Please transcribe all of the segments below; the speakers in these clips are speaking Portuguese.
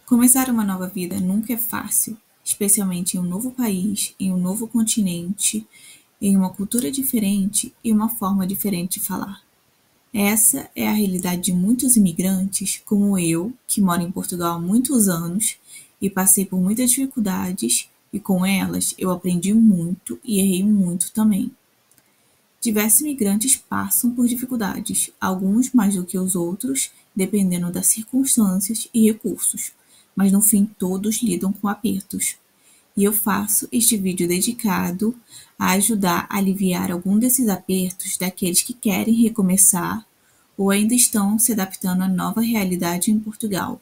Começar uma nova vida nunca é fácil, especialmente em um novo país, em um novo continente, em uma cultura diferente e uma forma diferente de falar. Essa é a realidade de muitos imigrantes, como eu, que moro em Portugal há muitos anos e passei por muitas dificuldades, e com elas eu aprendi muito e errei muito também. Diversos imigrantes passam por dificuldades, alguns mais do que os outros, dependendo das circunstâncias e recursos, mas no fim todos lidam com apertos. E eu faço este vídeo dedicado a ajudar a aliviar algum desses apertos daqueles que querem recomeçar ou ainda estão se adaptando à nova realidade em Portugal.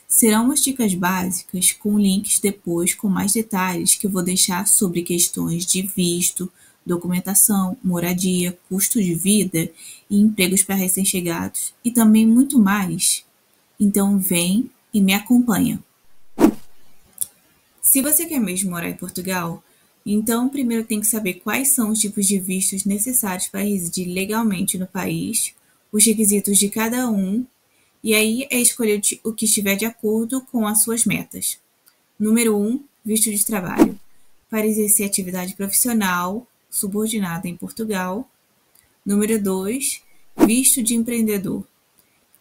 Serão umas dicas básicas com links depois com mais detalhes que eu vou deixar sobre questões de visto, documentação, moradia, custo de vida e empregos para recém-chegados e também muito mais. Então vem e me acompanha. Se você quer mesmo morar em Portugal, então primeiro tem que saber quais são os tipos de vistos necessários para residir legalmente no país, os requisitos de cada um, e aí é escolher o que estiver de acordo com as suas metas. Número 1, visto de trabalho. Para exercer atividade profissional subordinada em Portugal. Número 2, visto de empreendedor,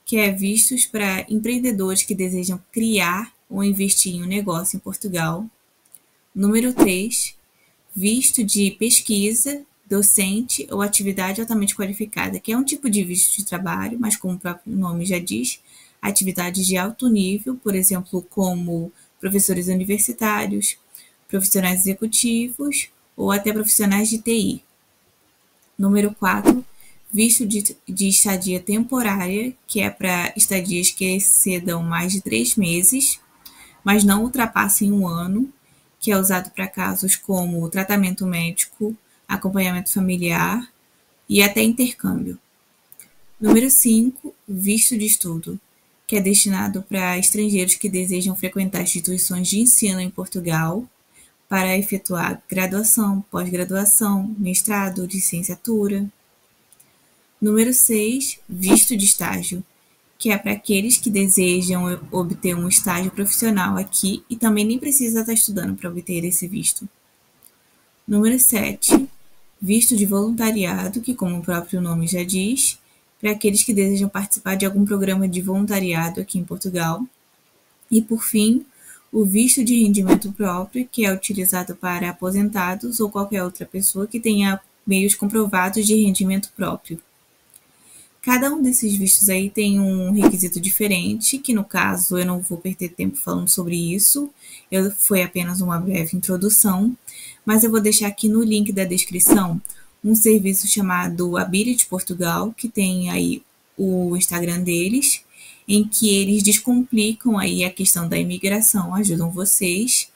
que é vistos para empreendedores que desejam criar ou investir em um negócio em Portugal. Número 3, visto de pesquisa, docente ou atividade altamente qualificada, que é um tipo de visto de trabalho, mas como o próprio nome já diz, atividades de alto nível, por exemplo, como professores universitários, profissionais executivos ou até profissionais de TI. Número 4, visto de estadia temporária, que é para estadias que excedam mais de 3 meses, mas não ultrapassem um ano, que é usado para casos como tratamento médico, acompanhamento familiar e até intercâmbio. Número 5, visto de estudo, que é destinado para estrangeiros que desejam frequentar instituições de ensino em Portugal para efetuar graduação, pós-graduação, mestrado, licenciatura. Número 6, visto de estágio, que é para aqueles que desejam obter um estágio profissional aqui e também nem precisa estar estudando para obter esse visto. Número 7, visto de voluntariado, que como o próprio nome já diz, para aqueles que desejam participar de algum programa de voluntariado aqui em Portugal. E por fim, o visto de rendimento próprio, que é utilizado para aposentados ou qualquer outra pessoa que tenha meios comprovados de rendimento próprio. Cada um desses vistos aí tem um requisito diferente, que no caso eu não vou perder tempo falando sobre isso, foi apenas uma breve introdução, mas eu vou deixar aqui no link da descrição um serviço chamado Ability Portugal, que tem aí o Instagram deles, em que eles descomplicam aí a questão da imigração, ajudam vocês,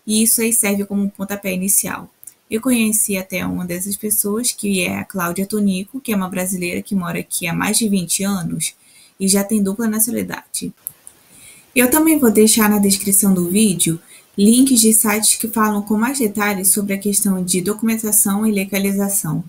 e isso aí serve como um pontapé inicial. Eu conheci até uma dessas pessoas, que é a Cláudia Tonico, que é uma brasileira que mora aqui há mais de 20 anos e já tem dupla nacionalidade. Eu também vou deixar na descrição do vídeo links de sites que falam com mais detalhes sobre a questão de documentação e legalização.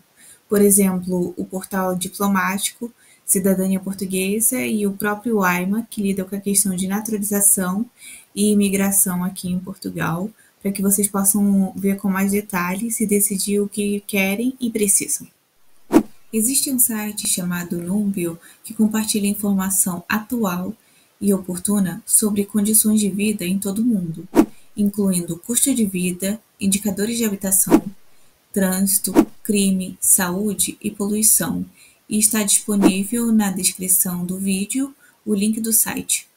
Por exemplo, o portal diplomático, Cidadania Portuguesa e o próprio AIMA, que lida com a questão de naturalização e imigração aqui em Portugal, para que vocês possam ver com mais detalhes e decidir o que querem e precisam. Existe um site chamado Numbeo que compartilha informação atual e oportuna sobre condições de vida em todo o mundo, incluindo custo de vida, indicadores de habitação, trânsito, crime, saúde e poluição, e está disponível na descrição do vídeo o link do site.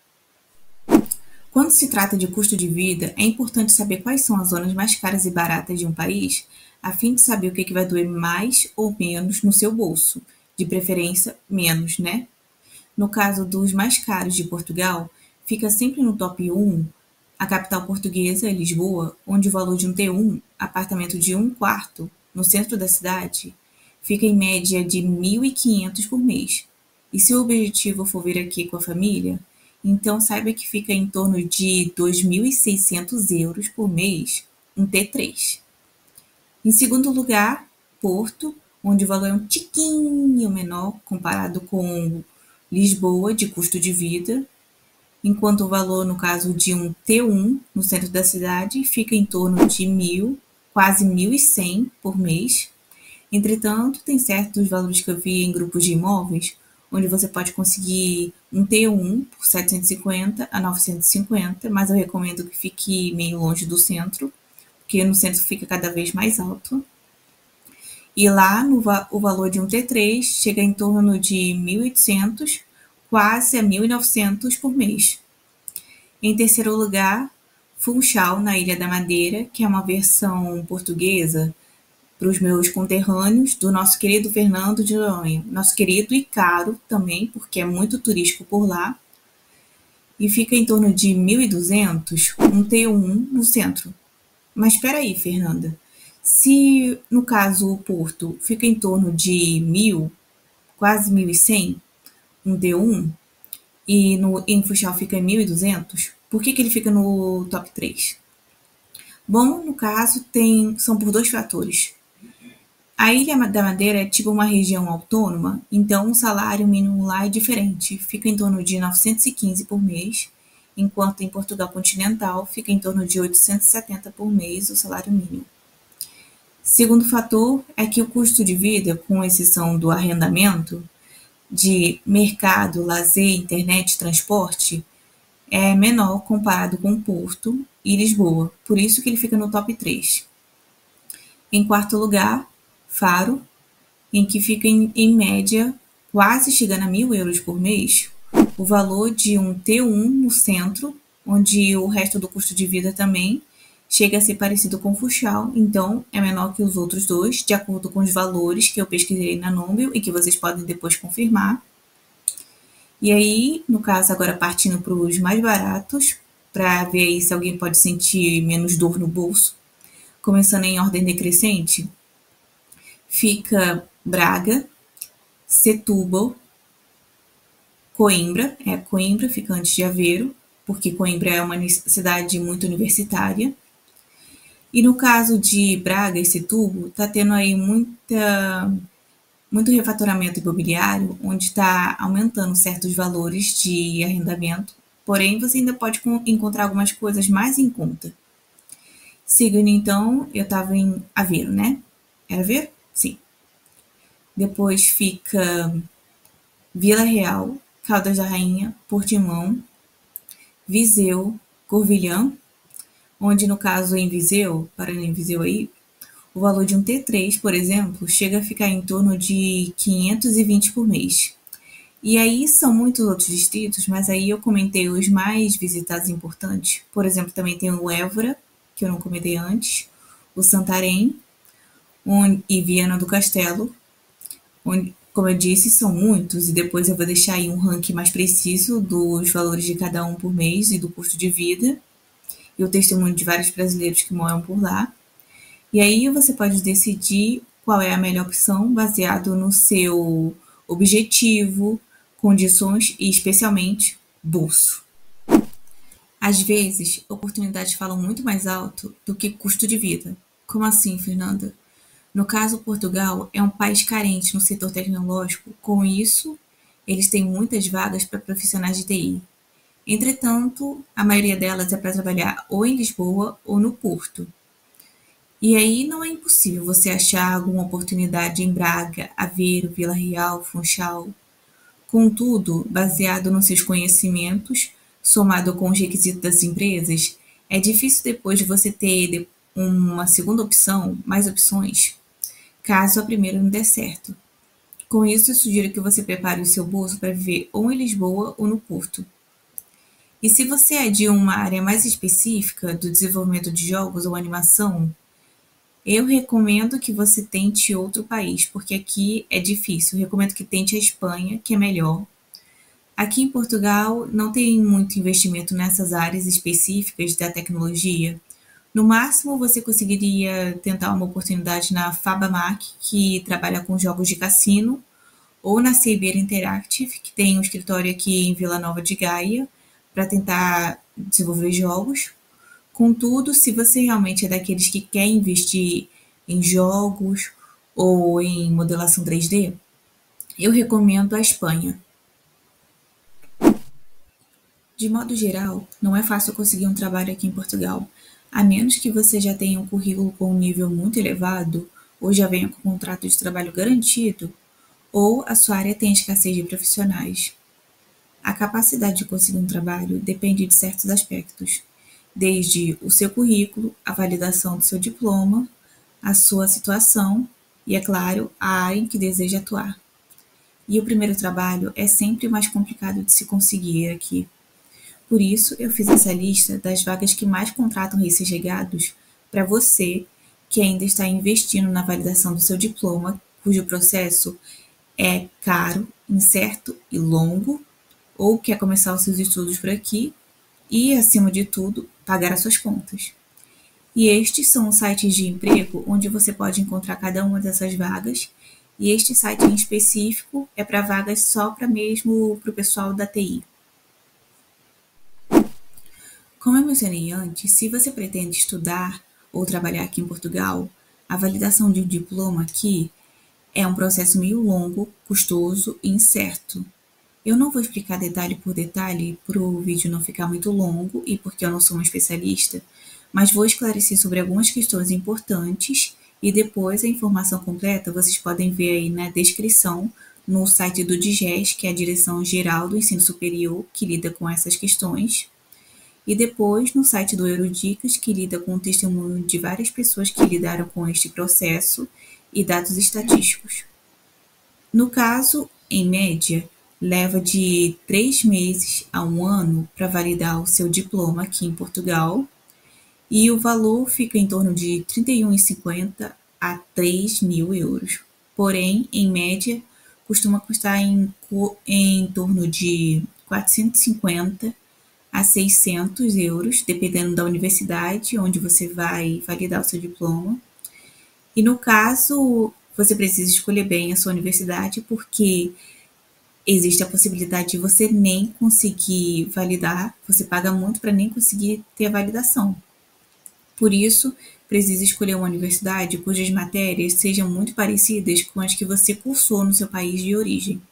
Quando se trata de custo de vida, é importante saber quais são as zonas mais caras e baratas de um país, a fim de saber o que vai doer mais ou menos no seu bolso, de preferência menos, né? No caso dos mais caros de Portugal, fica sempre no top 1 a capital portuguesa, Lisboa, onde o valor de um T1, apartamento de 1/4, no centro da cidade, fica em média de 1.500 por mês. E se o objetivo for vir aqui com a família, então saiba que fica em torno de 2.600 euros por mês, um T3. Em segundo lugar, Porto, onde o valor é um tiquinho menor comparado com Lisboa, de custo de vida. enquanto o valor, no caso de um T1 no centro da cidade, fica em torno de 1.000, quase 1.100 por mês. Entretanto, tem certos valores que eu vi em grupos de imóveis, onde você pode conseguir um T1 por 750 a 950, mas eu recomendo que fique meio longe do centro, porque no centro fica cada vez mais alto. E lá o valor de um T3 chega em torno de 1.800, quase a 1.900 por mês. Em terceiro lugar, Funchal, na Ilha da Madeira, que é uma versão portuguesa para os meus conterrâneos do nosso querido Fernando de Noronha. Nosso querido e caro também, porque é muito turístico por lá. E fica em torno de 1.200, um T1 no centro. Mas espera aí, Fernanda. Se, no caso, o Porto fica em torno de 1.000, quase 1.100, um T1, e em Funchal fica em 1.200, por que ele fica no top 3? Bom, no caso, são por dois fatores. A Ilha da Madeira é tipo uma região autônoma, então o salário mínimo lá é diferente, fica em torno de 915 por mês, enquanto em Portugal continental fica em torno de 870 por mês o salário mínimo. Segundo fator é que o custo de vida, com exceção do arrendamento, de mercado, lazer, internet e transporte, é menor comparado com Porto e Lisboa, por isso que ele fica no top 3. Em quarto lugar, Faro, em que fica em média quase chegando a 1.000 euros por mês, o valor de um T1 no centro, onde o resto do custo de vida também chega a ser parecido com Funchal, então é menor que os outros dois, de acordo com os valores que eu pesquisei na Numbeo e que vocês podem depois confirmar. E aí, no caso, agora partindo para os mais baratos, para ver aí se alguém pode sentir menos dor no bolso, começando em ordem decrescente, fica Braga, Setúbal, Coimbra, Coimbra fica antes de Aveiro, porque Coimbra é uma cidade muito universitária. E no caso de Braga e Setúbal, está tendo aí muito refatoramento imobiliário, onde está aumentando certos valores de arrendamento, porém você ainda pode encontrar algumas coisas mais em conta. Seguindo então, eu estava em Aveiro, né? Era Aveiro? Sim. Depois fica Vila Real, Caldas da Rainha, Portimão, Viseu, Corvilhã, onde no caso em Viseu, parando em Viseu aí, o valor de um T3, por exemplo, chega a ficar em torno de 520 por mês. E aí são muitos outros distritos, mas aí eu comentei os mais visitados e importantes. Por exemplo, também tem o Évora, que eu não comentei antes, o Santarém e Viana do Castelo, onde, como eu disse, são muitos, e depois eu vou deixar aí um ranking mais preciso dos valores de cada um por mês e do custo de vida, e o testemunho de vários brasileiros que moram por lá. E aí você pode decidir qual é a melhor opção baseado no seu objetivo, condições e, especialmente, bolso. Às vezes, oportunidades falam muito mais alto do que custo de vida. Como assim, Fernanda? No caso, Portugal é um país carente no setor tecnológico, com isso, eles têm muitas vagas para profissionais de TI. Entretanto, a maioria delas é para trabalhar ou em Lisboa ou no Porto. E aí não é impossível você achar alguma oportunidade em Braga, Aveiro, Vila Real, Funchal. Contudo, baseado nos seus conhecimentos, somado com os requisitos das empresas, é difícil depois de você ter uma segunda opção, mais opções, caso a primeira não der certo. Com isso, eu sugiro que você prepare o seu bolso para viver ou em Lisboa ou no Porto. E se você é de uma área mais específica do desenvolvimento de jogos ou animação, eu recomendo que você tente outro país, porque aqui é difícil. Eu recomendo que tente a Espanha, que é melhor. Aqui em Portugal não tem muito investimento nessas áreas específicas da tecnologia. No máximo, você conseguiria tentar uma oportunidade na Fabamac, que trabalha com jogos de cassino, ou na Saber Interactive, que tem um escritório aqui em Vila Nova de Gaia, para tentar desenvolver jogos. Contudo, se você realmente é daqueles que quer investir em jogos ou em modelação 3D, eu recomendo a Espanha. De modo geral, não é fácil conseguir um trabalho aqui em Portugal, a menos que você já tenha um currículo com um nível muito elevado, ou já venha com um contrato de trabalho garantido, ou a sua área tem escassez de profissionais. A capacidade de conseguir um trabalho depende de certos aspectos, desde o seu currículo, a validação do seu diploma, a sua situação e, é claro, a área em que deseja atuar. E o primeiro trabalho é sempre mais complicado de se conseguir aqui. Por isso, eu fiz essa lista das vagas que mais contratam recém-chegados para você que ainda está investindo na validação do seu diploma, cujo processo é caro, incerto e longo, ou quer começar os seus estudos por aqui e, acima de tudo, pagar as suas contas. E estes são os sites de emprego onde você pode encontrar cada uma dessas vagas. E este site em específico é para vagas só para mesmo para o pessoal da TI. Como eu mencionei antes, se você pretende estudar ou trabalhar aqui em Portugal, a validação de um diploma aqui é um processo meio longo, custoso e incerto. Eu não vou explicar detalhe por detalhe para o vídeo não ficar muito longo e porque eu não sou uma especialista, mas vou esclarecer sobre algumas questões importantes e depois a informação completa vocês podem ver aí na descrição no site do DIGES, que é a Direção Geral do Ensino Superior, que lida com essas questões, e depois no site do Eurodicas, que lida com o testemunho de várias pessoas que lidaram com este processo e dados estatísticos. No caso, em média, leva de 3 meses a 1 ano para validar o seu diploma aqui em Portugal e o valor fica em torno de 31,50 a 3.000 euros. Porém, em média, costuma custar em torno de 450 a 600 euros, dependendo da universidade onde você vai validar o seu diploma. E no caso, você precisa escolher bem a sua universidade, porque existe a possibilidade de você nem conseguir validar, você paga muito para nem conseguir ter a validação. Por isso, precisa escolher uma universidade cujas matérias sejam muito parecidas com as que você cursou no seu país de origem.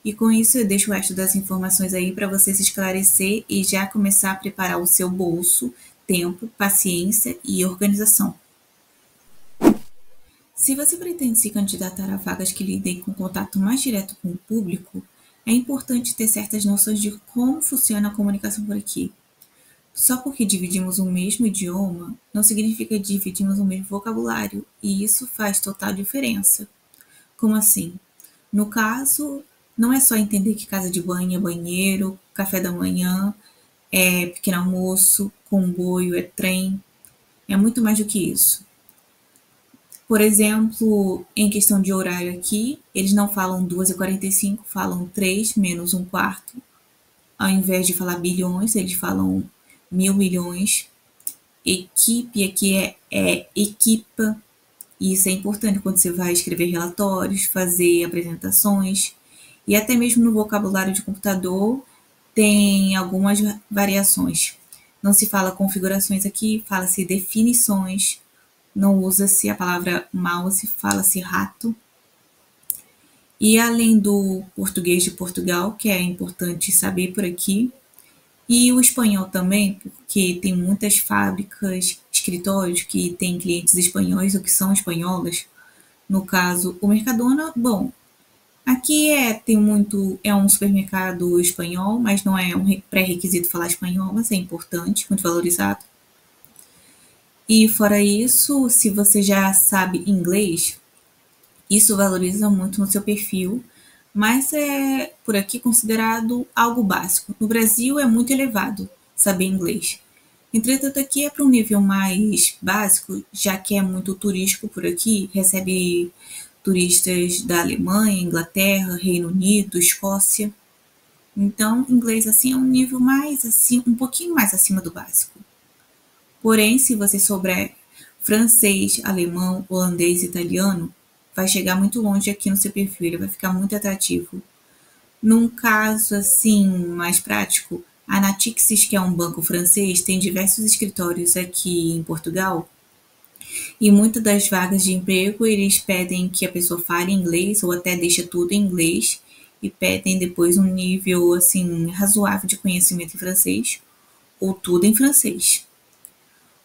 E com isso, eu deixo o resto das informações aí para você se esclarecer e já começar a preparar o seu bolso, tempo, paciência e organização. Se você pretende se candidatar a vagas que lidem com contato mais direto com o público, é importante ter certas noções de como funciona a comunicação por aqui. Só porque dividimos o mesmo idioma, não significa que dividimos o mesmo vocabulário, e isso faz total diferença. Como assim? No caso, não é só entender que casa de banho é banheiro, café da manhã é pequeno almoço, comboio é trem, é muito mais do que isso. Por exemplo, em questão de horário aqui, eles não falam 2h45, falam 3 menos um quarto. Ao invés de falar bilhões, eles falam 1.000 milhões. Equipe aqui é equipa. E isso é importante quando você vai escrever relatórios, fazer apresentações. E até mesmo no vocabulário de computador tem algumas variações. Não se fala configurações aqui, fala-se definições. Não usa-se a palavra mouse, fala-se rato. E além do português de Portugal, que é importante saber por aqui, e o espanhol também, porque tem muitas fábricas, escritórios que têm clientes espanhóis ou que são espanholas. No caso, o Mercadona, bom, aqui é um supermercado espanhol, mas não é um pré-requisito falar espanhol, mas é importante, muito valorizado. E fora isso, se você já sabe inglês, isso valoriza muito no seu perfil, mas é por aqui considerado algo básico. No Brasil é muito elevado saber inglês. Entretanto, aqui é para um nível mais básico, já que é muito turístico por aqui, recebe turistas da Alemanha, Inglaterra, Reino Unido, Escócia. Então, inglês assim é um nível mais assim, um pouquinho mais acima do básico. Porém, se você souber francês, alemão, holandês e italiano, vai chegar muito longe aqui no seu perfil, ele vai ficar muito atrativo. Num caso assim mais prático, a Natixis, que é um banco francês, tem diversos escritórios aqui em Portugal e muitas das vagas de emprego eles pedem que a pessoa fale inglês ou até deixa tudo em inglês e pedem depois um nível assim razoável de conhecimento em francês ou tudo em francês.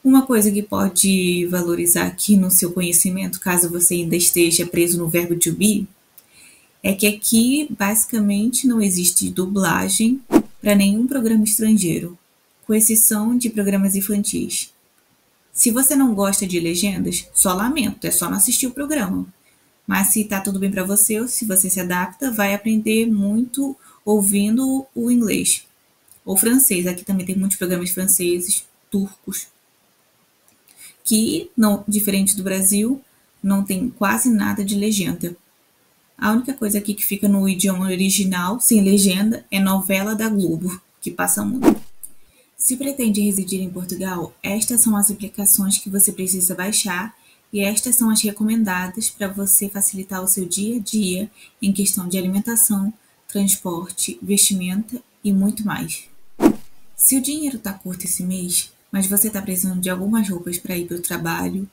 Uma coisa que pode valorizar aqui no seu conhecimento, caso você ainda esteja preso no verbo to be, é que aqui basicamente não existe dublagem para nenhum programa estrangeiro, com exceção de programas infantis. Se você não gosta de legendas, só lamento, é só não assistir o programa. Mas se tá tudo bem para você, ou se você se adapta, vai aprender muito ouvindo o inglês. Ou francês, aqui também tem muitos programas franceses, turcos, que, não, diferente do Brasil, não tem quase nada de legenda. A única coisa aqui que fica no idioma original, sem legenda, é novela da Globo, que passa muito. Se pretende residir em Portugal, estas são as aplicações que você precisa baixar e estas são as recomendadas para você facilitar o seu dia a dia em questão de alimentação, transporte, vestimenta e muito mais. Se o dinheiro está curto esse mês, mas você está precisando de algumas roupas para ir para o trabalho,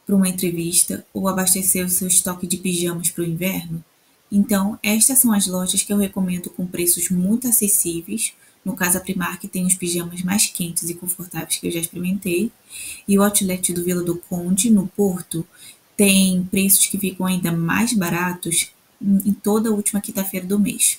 para uma entrevista ou abastecer o seu estoque de pijamas para o inverno, então estas são as lojas que eu recomendo com preços muito acessíveis. No caso, a Primark tem os pijamas mais quentes e confortáveis que eu já experimentei. E o Outlet do Vila do Conde, no Porto, tem preços que ficam ainda mais baratos em toda a última quinta-feira do mês.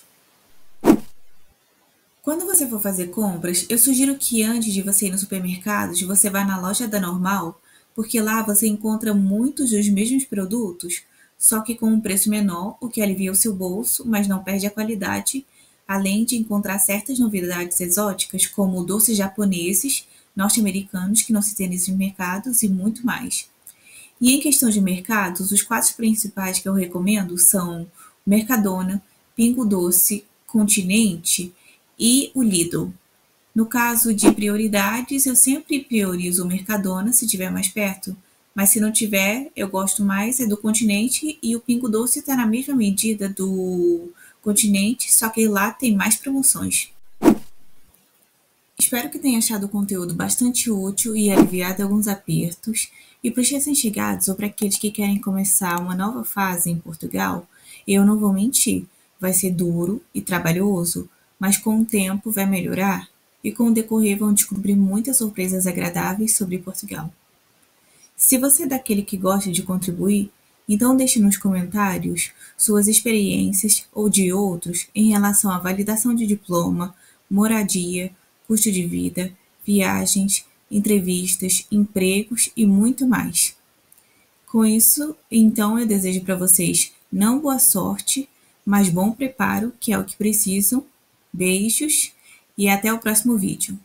Quando você for fazer compras, eu sugiro que antes de você ir no supermercado, você vá na loja da Normal, porque lá você encontra muitos dos mesmos produtos, só que com um preço menor, o que alivia o seu bolso, mas não perde a qualidade, além de encontrar certas novidades exóticas, como doces japoneses, norte-americanos que não se tem nesses mercados e muito mais. E em questão de mercados, os quatro principais que eu recomendo são o Mercadona, Pingo Doce, Continente e o Lidl. No caso de prioridades, eu sempre priorizo o Mercadona se estiver mais perto, mas se não tiver, eu gosto mais do Continente e o Pingo Doce está na mesma medida do Continente, só que lá tem mais promoções. Espero que tenha achado o conteúdo bastante útil e aliviado alguns apertos. E para os recém-chegados ou para aqueles que querem começar uma nova fase em Portugal, eu não vou mentir, vai ser duro e trabalhoso, mas com o tempo vai melhorar e com o decorrer vão descobrir muitas surpresas agradáveis sobre Portugal. Se você é daquele que gosta de contribuir, então deixe nos comentários suas experiências ou de outros em relação à validação de diploma, moradia, custo de vida, viagens, entrevistas, empregos e muito mais. Com isso, então eu desejo para vocês não boa sorte, mas bom preparo, que é o que precisam. Beijos e até o próximo vídeo.